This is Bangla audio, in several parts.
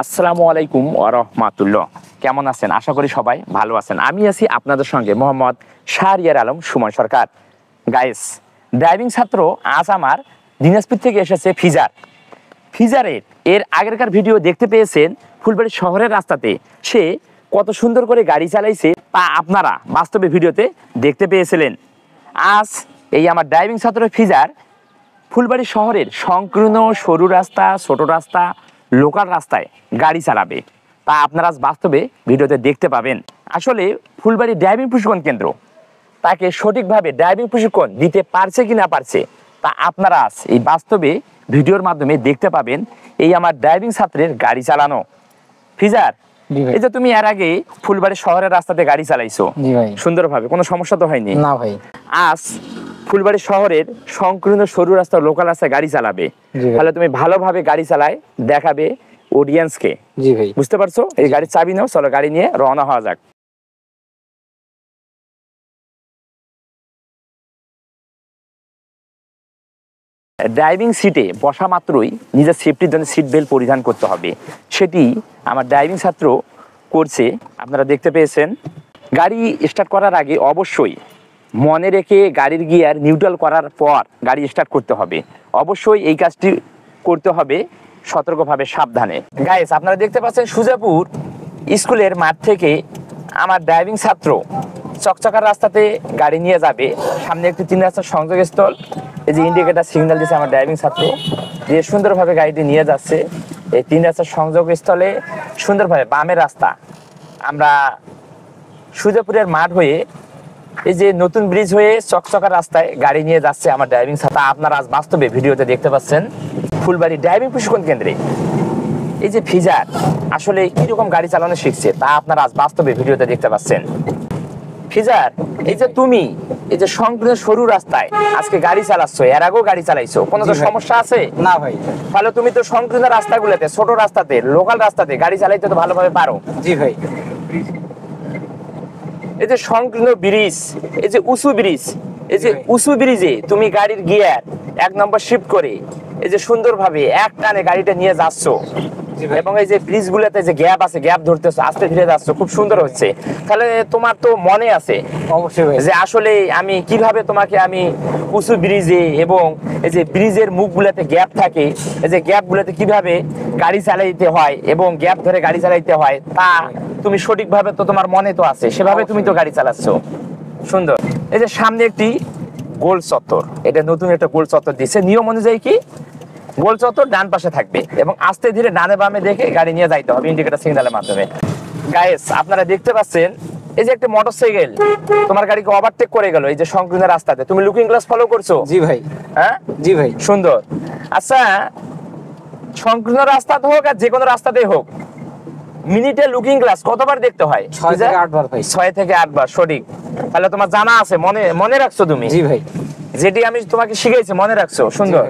আসসালামু আলাইকুম ওয়া রাহমাতুল্লাহ। কেমন আছেন? আশা করি সবাই ভালো আছেন। আমি আছি আপনাদের সঙ্গে মোহাম্মদ শাহরিয়ার আলম সুমন সরকার। গাইস, ড্রাইভিং ছাত্র আজ আমার দিনাজপুর থেকে এসেছে ফিজারের এর আগেরকার ভিডিও দেখতে পেয়েছেন। ফুলবাড়ি শহরের রাস্তাতে সে কত সুন্দর করে গাড়ি চালাইছে তা আপনারা বাস্তবে ভিডিওতে দেখতে পেয়েছিলেন। আজ এই আমার ড্রাইভিং ছাত্র ফিজার ফুলবাড়ি শহরের সংকীর্ণ সরু রাস্তা, ছোট রাস্তা, লোকাল রাস্তায় গাড়ি চালাবে তা আপনারা আজ বাস্তবে ভিডিওতে দেখতে পাবেন। আসলে ফুলবাড়ি ড্রাইভিং প্রশিক্ষণ কেন্দ্র তাকে সঠিকভাবে ড্রাইভিং প্রশিক্ষণ দিতে পারছে কি না পারছে তা আপনারা আজ এই বাস্তবে ভিডিওর মাধ্যমে দেখতে পাবেন। এই আমার ড্রাইভিং ছাত্রের গাড়ি চালানো। ফিজার, এই যে তুমি এর আগে ফুলবাড়ি শহরের রাস্তাতে গাড়ি চালাইছো সুন্দরভাবে, কোনো সমস্যা তো হয়নি? না ভাই। আজ ফুলবাড়ি শহরের সংকীর্ণ সরু রাস্তা, লোকাল রাস্তায় গাড়ি চালাবে, তাহলে তুমি ভালোভাবে গাড়ি চালায় দেখাবে অডিয়েন্সকে। জি ভাই, বুঝতে পারছো? এই গাড়ির চাবি নাও, চলো গাড়ি নিয়ে রওনা হওয়া যাক। ড্রাইভিং সিটে বসা মাত্রই নিজের সেফটির জন্য সিট বেল্ট পরিধান করতে হবে, সেটি আমার ড্রাইভিং ছাত্র করছে, আপনারা দেখতে পেয়েছেন। গাড়ি স্টার্ট করার আগে অবশ্যই মনে রেখে গাড়ির গিয়ার নিউট্রাল করার পর গাড়ি স্টার্ট করতে হবে। অবশ্যই এই কাজটি করতে হবে সতর্কভাবে, সাবধানে। গাইস, আপনারা দেখতে পাচ্ছেন সুজাপুর স্কুলের মাঠ থেকে আমার ড্রাইভিং ছাত্র চকচকার রাস্তাতে গাড়ি নিয়ে যাবে। সামনে একটি 3 রাস্তার সংযোগস্থল, এই যে ইন্ডিকেটার সিগন্যাল দিচ্ছে আমার ড্রাইভিং ছাত্র, যে সুন্দরভাবে গাড়িটি নিয়ে যাচ্ছে এই 3 রাস্তার সংযোগস্থলে। সুন্দরভাবে বামের রাস্তা, আমরা সুজাপুরের মাঠ হয়ে এই যে নতুন ব্রিজ হয়ে চকচকার রাস্তায় গাড়ি নিয়ে যাচ্ছে আমার ড্রাইভিং ছাত্র। আপনারা আজ বাস্তবে ভিডিওতে দেখতে পাচ্ছেন ফুলবাড়ি ড্রাইভিং প্রশিক্ষণ কেন্দ্রে এই যে ফিজার আসলে কিরকম গাড়ি চালানো শিখছে তা আপনারা আজ বাস্তবে ভিডিওতে দেখতে পাচ্ছেন। ফিজার, এই যে তুমি এই যে সংকীর্ণ সরু রাস্তায় আজকে গাড়ি চালাচ্ছো, এর আগেও গাড়ি চালাইছো, কোনো তো সমস্যা আছে? না ভাই। তাহলে তুমি তো সংকীর্ণ রাস্তাগুলোতে, ছোট রাস্তাতে, লোকাল রাস্তাতে গাড়ি চালাইতে তো ভালোভাবে পারো। জি ভাই। এই যে সংকীর্ণ ব্রিজ, এই যে উঁচু ব্রিজ, এই যে উঁচু ব্রিজে তুমি গাড়ির গিয়ার 1 নম্বর শিফট করে এই যে সুন্দরভাবে এক টানে গাড়িটা নিয়ে যাচ্ছ, এবং এই যে ব্রিজ গুলোতে যে গ্যাপ আছে, গ্যাপ ধরতেছো, আস্তে ধীরে যাচ্ছ, খুব সুন্দর হচ্ছে। তাহলে তোমার তো মনে আছে অবশ্যই ভাই যে আসলে আমি কিভাবে তোমাকে আমি উঁচু ব্রিজে এবং এই যে ব্রিজের মুখ গুলাতে গ্যাপ থাকে, এই যে গ্যাপ গুলাতে কিভাবে গাড়ি চালাইতে হয় এবং গ্যাপ ধরে গাড়ি চালাইতে হয় তা তুমি সঠিকভাবে তো তোমার মনে তো আছে, সেভাবে তুমি তো গাড়ি চালাচ্ছ। সুন্দর। এই যে সামনে একটি গোল চত্বর, এটা নতুন একটা গোল চত্বর দিচ্ছে। নিয়ম অনুযায়ী কি গোল চত্বর ডান পাশে থাকবে এবং আস্তে ধীরে ডানে বামে দেখে গাড়ি নিয়ে যাইতে হবে ইন্ডিকেটর সিগন্যালের মাধ্যমে। গাইস, আপনারা দেখতে পাচ্ছেন এই যে একটা মোটরসাইকেল তোমার গাড়িকে ওভারটেক করে গেল এই যে সংকীর্ণ রাস্তাতে, তুমি লুকিং গ্লাস ফলো করছো? জি ভাই। হ্যাঁ জি ভাই। সুন্দর। আচ্ছা, সংকীর্ণ রাস্তাতে হোক আর যে কোনো রাস্তাতেই হোক, মিনিটে লুকিং গ্লাস কতবার দেখতে হয়? 6 থেকে 8 বার ভাই। 6 থেকে 8 বার, সঠিক। তাহলে তোমার জানা আছে, মনে রাখছো তুমি? জি ভাই। যেটি আমি তোমাকে শিখাইছি মনে রাখছো, সুন্দর।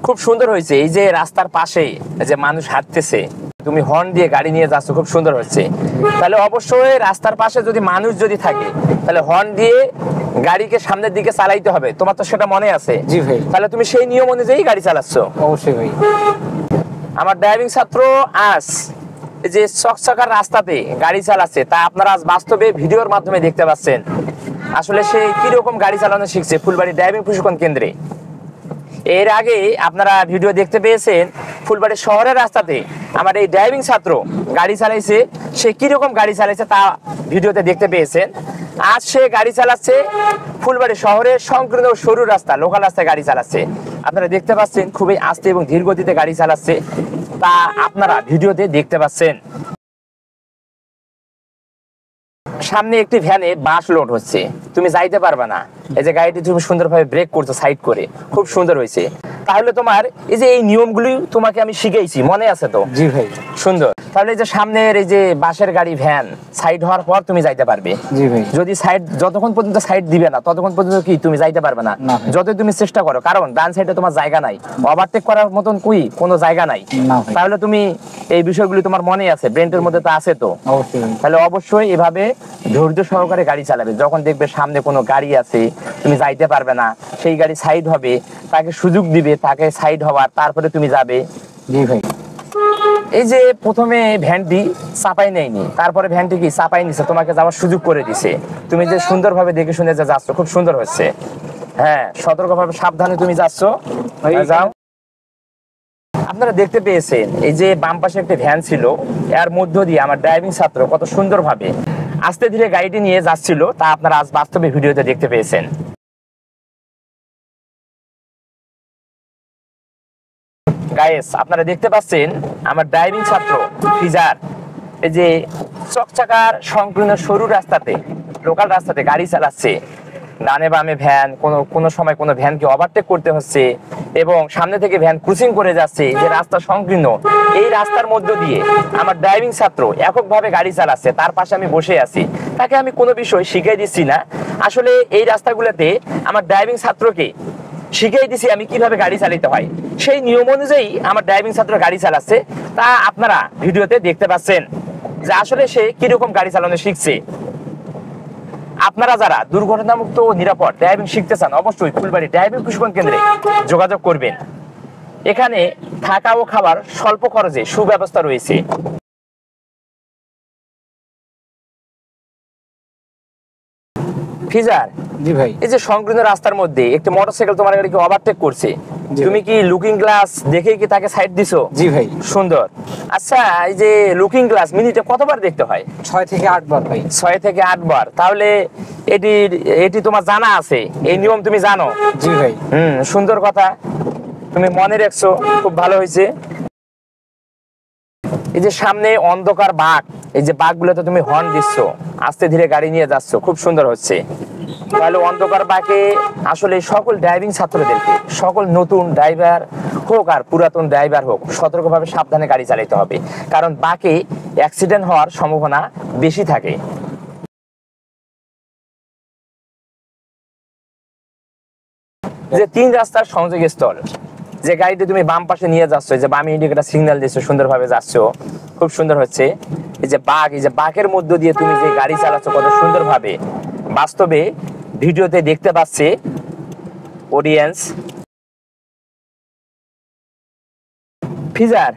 খুব সুন্দর হয়েছে। এই যে রাস্তার পাশে যে মানুষ হাঁটতেছে, তুমি হর্ন দিয়ে গাড়ি নিয়ে যাচ্ছ, খুব সুন্দর হচ্ছে। তাহলে অবশ্যই রাস্তার পাশে যদি মানুষ যদি থাকে তাহলে হর্ন দিয়ে গাড়িকে সামনের দিকে চালাইতে হবে, তোমার তো সেটা মনে আছে? জি ভাই। তাহলে তুমি সেই নিয়ম অনুযায়ী গাড়ি চালাচ্ছ? অবশ্যই ভাই। আমার ড্রাইভিং ছাত্র আজ এই যে চকচকার রাস্তাতে গাড়ি চালাচ্ছে তা আপনারা আজ বাস্তবে ভিডিওর মাধ্যমে দেখতে পাচ্ছেন। আসলে সে কিরকম গাড়ি চালানো শিখছে ফুলবাড়ি ড্রাইভিং প্রশিক্ষণ কেন্দ্রে। এর আগে আপনারা ভিডিও দেখতে পেয়েছেন ফুলবাড়ি শহরের রাস্তাতে আমার এই ড্রাইভিং ছাত্র গাড়ি চালাইছে, সে কিরকম গাড়ি চালাইছে তা ভিডিওতে দেখতে পেয়েছেন। আজ সে গাড়ি চালাচ্ছে ফুলবাড়ি শহরের সংকীর্ণ সরু রাস্তা, লোকাল রাস্তায় গাড়ি চালাচ্ছে। আপনারা দেখতে পাচ্ছেন খুবই আস্তে এবং ধীর গতিতে গাড়ি চালাচ্ছে, তা আপনারা ভিডিওতে দেখতে পাচ্ছেন। সামনে একটি ভ্যানে বাঁশ লোড হচ্ছে, তুমি যাইতে পারবে না, এই যে গাড়িটি তুমি সুন্দরভাবে ব্রেক করছো সাইড করে, খুব সুন্দর হয়েছে। তাহলে তোমার এই যে এই নিয়মগুলি তোমাকে আমি শিখাইছি, মনে আছে তো? জি ভাই। সুন্দর। তাহলে এই যে সামনের এই যে বাসের গাড়ি ভ্যান সাইড হওয়ার পর তুমি যাইতে পারবে। জি ভাই। যদি সাইড যতক্ষণ পর্যন্ত সাইড দিবে না ততক্ষণ পর্যন্ত কি তুমি যাইতে পারবে না, না। যতই তুমি চেষ্টা করো, কারণ ডান সাইডে তোমার জায়গা নাই, ওভারটেক করার মতন কোনো জায়গা নাই। না ভাই। তাহলে তুমি এই বিষয়গুলি তোমার মনে আছে, ব্রেনটের মধ্যে তো আছে তো? অবশ্যই ভাই। তাহলে অবশ্যই এভাবে ধৈর্য সহকারে গাড়ি চালাবে। যখন দেখবে সামনে কোনো গাড়ি আছে, তুমি যাইতে পারবে না, সেই গাড়ি সাইড হবে, তাকে সুযোগ দিবে, তাকে সাইড হওয়ার, তারপরে তুমি যাবে। জি ভাই। এই যে প্রথমে ভ্যানটি চাপাই নেয়নি, তারপরে ভ্যানটি কি চাপাই নিছে, তোমাকে যাওয়ার সুযোগ করে দিছে। তুমি যে সুন্দরভাবে দেখে শুনে যে যাচ্ছ, খুব সুন্দর হচ্ছে। হ্যাঁ, সতর্কভাবে সাবধানে তুমি যাচ্ছ, যাও। আপনারা দেখতে পেয়েছেন এই যে বাম পাশে একটা ভ্যান ছিল, এর মধ্য দিয়ে আমার ড্রাইভিং ছাত্র কত সুন্দরভাবে আস্তে ধীরে গাড়িটি নিয়ে যাচ্ছিল, তা আপনারা আজ বাস্তবে ভিডিওতে দেখতে পেয়েছেন। গাইস, আপনারা দেখতে পাচ্ছেন আমার ড্রাইভিং ছাত্র ফিজার এই যে চকচাকার সংকীর্ণ সরু রাস্তাতে, লোকাল রাস্তাতে গাড়ি চালাচ্ছে। ডানে বামে ভ্যান, কোনো সময় কোনো ভ্যানকে ওভারটেক করতে হচ্ছে এবং সামনে থেকে ভ্যান ক্রসিং করে যাচ্ছে। যে রাস্তা সংকীর্ণ, এই রাস্তার মধ্য দিয়ে আমার ড্রাইভিং ছাত্র এককভাবে গাড়ি চালাচ্ছে, তার পাশে আমি বসে আছি। তাকে আমি কোনো বিষয় শিখিয়ে দিচ্ছি না, আসলে এই রাস্তাগুলোতে আমার ড্রাইভিং ছাত্রকে শিখিয়ে দিছি আমি কিভাবে গাড়ি চালাতে হয়। সেই নিয়ম অনুযায়ী আমার ড্রাইভিং ছাত্র গাড়ি চালাচ্ছে, তা আপনারা ভিডিওতে দেখতে পাচ্ছেন যে আসলে সে কিরকম গাড়ি চালানো শিখছে। আপনারা যারা দুর্ঘটনামুক্ত ও নিরাপদ ড্রাইভিং শিখতে চান, অবশ্যই ফুলবাড়ি ড্রাইভিং প্রশিক্ষণ কেন্দ্রে যোগাযোগ করবেন। এখানে থাকা ও খাবার স্বল্প খরচে সুব্যবস্থা রয়েছে। ফিজার, জি ভাই। এই যে সংকীর্ণ রাস্তার মধ্যে একটি মোটরসাইকেল তোমার গাড়িকে ওভারটেক করছে, তুমি কি লুকিং গ্লাস দেখে কি তাকে সাইড দিছো? জি ভাই। সুন্দর। আচ্ছা, এই যে লুকিং গ্লাস মিনিটে কতবার দেখতে হয়? 6 থেকে 8 বার ভাই। 6 থেকে 8 বার। তাহলে এটি তোমার জানা আছে, এই নিয়ম তুমি জানো? জি ভাই। সুন্দর কথা, তুমি মনে রাখছো, খুব ভালো হয়েছে। এই যে সামনে অন্ধকার বাঁক, এই যে বাঁকগুলোতে তুমি হর্ন দিচ্ছ, আস্তে ধীরে গাড়ি নিয়ে যাচ্ছ, খুব সুন্দর হচ্ছে। তাহলে অন্ধকার বাঁকে আসলে সকল ড্রাইভিং ছাত্রদেরকে, সকল নতুন ড্রাইভার হোক আর পুরাতন ড্রাইভার হোক, সতর্কভাবে সাবধানে গাড়ি চালাতে হবে, কারণ বাঁকে অ্যাক্সিডেন্ট হওয়ার সম্ভাবনা বেশি থাকে। যে 3 রাস্তার সংযোগস্থল, যে গাড়িটি তুমি বাম পাশে নিয়ে যাচ্ছ, যে বামে ইন্ডিকেটর সিগন্যাল দিচ্ছ, সুন্দরভাবে যাচ্ছ, খুব সুন্দর হচ্ছে। এই যে বাঁকের মধ্য দিয়ে তুমি যে গাড়ি চালাচ্ছ কত সুন্দরভাবে, বাস্তবে ভিডিওতে দেখতে পাচ্ছে অডিয়েন্স। ফিজার,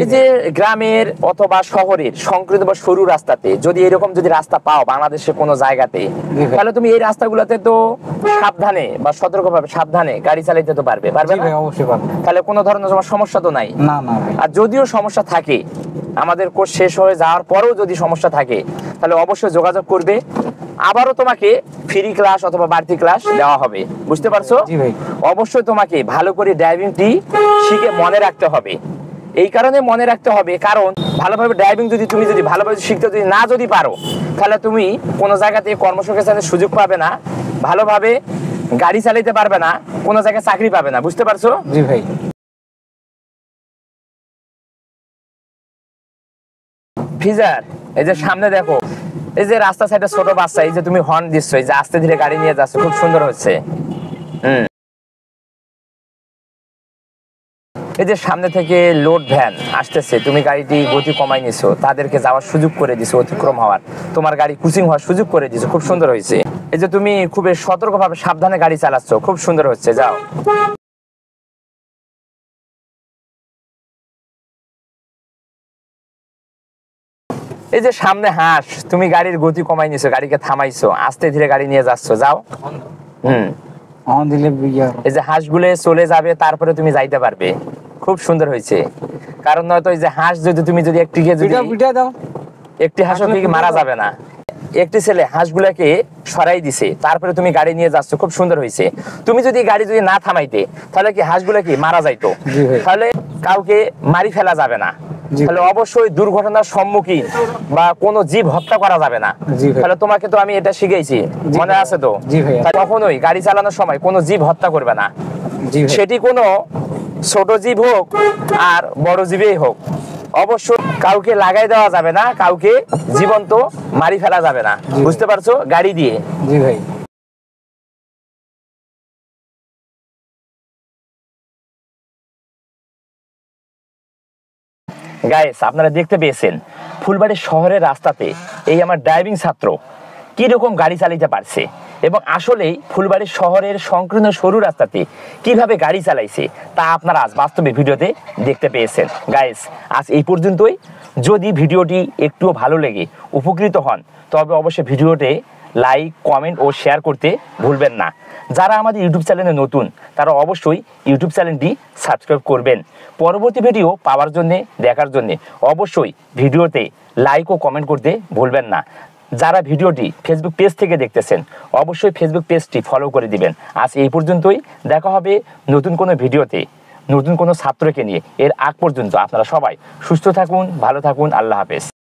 এই যে গ্রামের অথবা শহরের সংকীর্ণ বা সরু রাস্তাতে যদি এরকম যদি রাস্তা পাও বাংলাদেশের কোনো জায়গাতে, তাহলে তুমি এই রাস্তাগুলোতে তো সাবধানে বা সতর্কভাবে সাবধানে গাড়ি চালাতে তো পারবে না? অবশ্যই পারবে। তাহলে কোনো ধরনের তোমার সমস্যা তো নাই? না না ভাই। আর যদিও সমস্যা থাকে, আমাদের কোর্স শেষ হয়ে যাওয়ার পরেও যদি সমস্যা থাকে, তাহলে অবশ্যই যোগাযোগ করবে। আবারও তোমাকে ফ্রি ক্লাস অথবা বাড়তি ক্লাস দেওয়া হবে, বুঝতে পারছো? জি ভাই। অবশ্যই তোমাকে ভালো করে ড্রাইভিংটি শিখে মনে রাখতে হবে। এই কারণে মনে রাখতে হবে, কারণ ভালোভাবে ড্রাইভিং তুমি যদি ভালোভাবে শিখতে যদি পারো, তাহলে তুমি কোনো জায়গাতে কর্মসংস্থানের সুযোগ পাবে না, ভালোভাবে গাড়ি চালাতে পারবে না, কোনো জায়গায় চাকরি পাবে না, বুঝতে পারছো? জি ভাই। ফিজার, এই যে সামনে দেখো, এই যে রাস্তা সাইডে ছোট বাচ্চা, এই যে তুমি হর্ন দিচ্ছ, এই যে আস্তে ধীরে গাড়ি নিয়ে যাচ্ছ, খুব সুন্দর হচ্ছে। এই যে সামনে থেকে লোড ভ্যান আসতেছে, তুমি গাড়িটি গতি কমাই নিছো, তাদেরকে যাওয়ার সুযোগ করে দিছো, অতিক্রম হওয়ার, তোমার গাড়ি ক্রসিং হওয়ার সুযোগ করে দিছো, খুব সুন্দর হয়েছে। এই যে তুমি খুব সতর্কভাবে সাবধানে গাড়ি চালাচ্ছ, খুব সুন্দর হচ্ছে, যাও। এই যে সামনে হাঁস, তুমি গাড়ির গতি কমাই নিছো, গাড়িকে থামাইছো, আস্তে ধীরে গাড়ি নিয়ে যাচ্ছ, যাও। এই যে হাঁসগুলো চলে যাবে, তারপরে তুমি যাইতে পারবে, খুব সুন্দর হয়েছে। কারণ নয়তো এই যে হাঁস তুমি যদি একটি হাঁসও মারা যাবে না। একটি ছেলে হাঁসগুলাকে সরাই দিছে, তারপরে তুমি গাড়ি নিয়ে যাচ্ছ, খুব সুন্দর হয়েছে। তুমি যদি গাড়ি না থামাইতে, তাহলে কি হাঁসগুলা কি মারা যাইতো? তাহলে কাউকে মারি ফেলা যাবে না, তাহলে অবশ্যই দুর্ঘটনার সম্মুখীন বা কোনো জীব হত্যা করা যাবে না। তাহলে তোমাকে তো আমি এটা শিখাইছি, মনে আছে তো? কখনোই গাড়ি চালানোর সময় কোনো জীব হত্যা করবে না, সেটি কোনো ছোট জীব হোক আর বড় জীবেই হোক, অবশ্য কাউকে লাগাই দেওয়া যাবে না, কাউকে জীবন্ত মারি ফেলা যাবে না। বুঝতে পারছো? গাড়ি দিয়ে। জি ভাই। গাইস, আপনারা দেখতে পেয়েছেন ফুলবাড়ি শহরের রাস্তাতে এই আমার ড্রাইভিং ছাত্র কিরকম গাড়ি চালাতে পারছে, এবং আসলেই ফুলবাড়ি শহরের সংকীর্ণ সরু রাস্তাতে কিভাবে গাড়ি চালাইছে তা আপনারা আজ বাস্তবে ভিডিওতে দেখতে পেয়েছেন। গাইস, আজ এই পর্যন্তই। যদি ভিডিওটি একটুও ভালো লেগে উপকৃত হন তবে অবশ্যই ভিডিওতে লাইক, কমেন্ট ও শেয়ার করতে ভুলবেন না। যারা আমাদের ইউটিউব চ্যানেলে নতুন তারা অবশ্যই ইউটিউব চ্যানেলটি সাবস্ক্রাইব করবেন। পরবর্তী ভিডিও পাওয়ার জন্যে, দেখার জন্যে অবশ্যই ভিডিওতে লাইক ও কমেন্ট করতে ভুলবেন না। যারা ভিডিওটি ফেসবুক পেজ থেকে দেখতেছেন অবশ্যই ফেসবুক পেজটি ফলো করে দিবেন। আজ এই পর্যন্তই। দেখা হবে নতুন কোনো ভিডিওতে, নতুন কোনো ছাত্রকে নিয়ে। এর আগ পর্যন্ত আপনারা সবাই সুস্থ থাকুন, ভালো থাকুন। আল্লাহ হাফেজ।